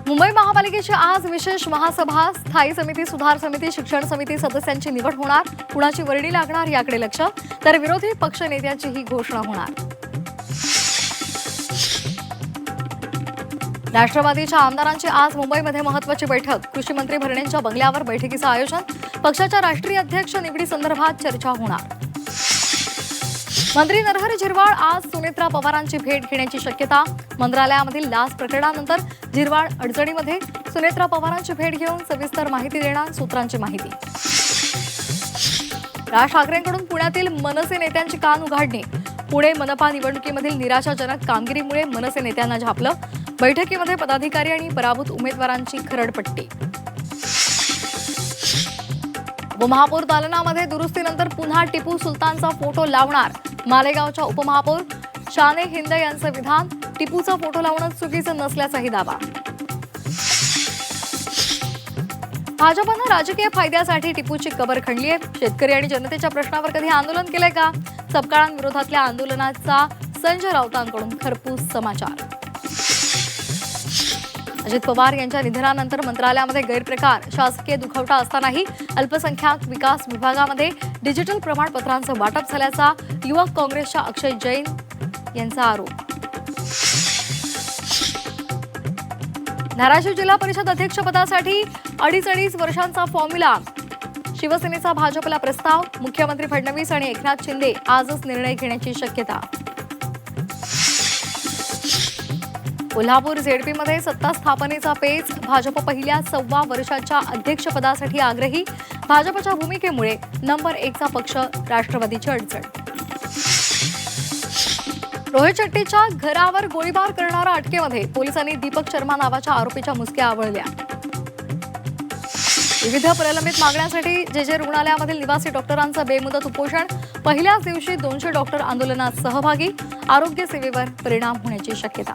मुंबई महापालिकेची आज विशेष महासभा, स्थायी समिती, सुधार समिती, शिक्षण समिती सदस्यांची निवड होणार. कुणाची वर्णी लागणार याकडे लक्ष, तर विरोधी पक्ष नेत्यांची ही घोषणा होणार. राष्ट्रवादीच्या आमदारांची आज मुंबईमध्ये महत्त्वाची बैठक. कृषी मंत्री भरणेंच्या बंगल्यावर बैठकीचं आयोजन. पक्षाच्या राष्ट्रीय अध्यक्ष निवडीसंदर्भात चर्चा होणार. मंत्री नरहरी झिरवाळ आज सुनेत्रा पवारांची भेट घेण्याची शक्यता. मंत्रालयामधील लाच प्रकरणानंतर झिरवाळ अडचणीमध्ये. सुनेत्रा पवारांची भेट घेऊन सविस्तर माहिती देणार. सूत्रांची माहिती. राज ठाकरेंकडून पुण्यातील मनसे नेत्यांची कान उघाडणी. पुणे मनपा निवडणुकीमधील निराशाजनक कामगिरीमुळे मनसे नेत्यांना झापलं. बैठकीमध्ये पदाधिकारी आणि पराभूत उमेदवारांची खरडपट्टी. उपमहापौर दालनामध्ये दुरुस्तीनंतर पुन्हा टिपू सुलतानचा फोटो लावणार. मालेगावच्या उपमहापौर शाने हिंद यांचं विधान. टिपूचा फोटो लावणं चुकीचं नसल्याचाही दावा. भाजपनं राजकीय फायद्यासाठी टिपूची कबर खणली आहे. शेतकरी आणि जनतेच्या प्रश्नावर कधी आंदोलन केलंय का? सबकाळांविरोधातल्या आंदोलनाचा संजय राऊतांकडून खरपूस समाचार. अजित पवार यांच्या निधनानंतर मंत्रालयामध्ये गैरप्रकार. शासकीय दुखवटा असतानाही अल्पसंख्याक विकास विभागामध्ये डिजिटल प्रमाणपत्रांचं वाटप झाल्याचा युवक काँग्रेसच्या अक्षय जैन यांचा आरोप. धाराशिव जिल्हा परिषद अध्यक्षपदासाठी 2.5 वर्षांचा फॉर्म्युला. शिवसेनेचा भाजपला प्रस्ताव. मुख्यमंत्री फडणवीस आणि एकनाथ शिंदे आजच निर्णय घेण्याची शक्यता. कोल्हापूर झेडपीमध्ये सत्ता स्थापनेचा पेच. भाजप पहिल्या 1.25 वर्षाच्या अध्यक्षपदासाठी आग्रही. भाजपच्या भूमिकेमुळे नंबर 1चा पक्ष राष्ट्रवादीची अडचण. रोहित शेट्टीच्या घरावर गोळीबार करणारा अटकेमध्ये. पोलिसांनी दीपक शर्मा नावाच्या आरोपीच्या मुसक्या आवळल्या. विविध प्रलंबित मागण्यांसाठी जे रुग्णालयामधील निवासी डॉक्टरांचं बेमुदत उपोषण. पहिल्याच दिवशी 200 डॉक्टर आंदोलनात सहभागी. आरोग्य सेवेवर परिणाम होण्याची शक्यता.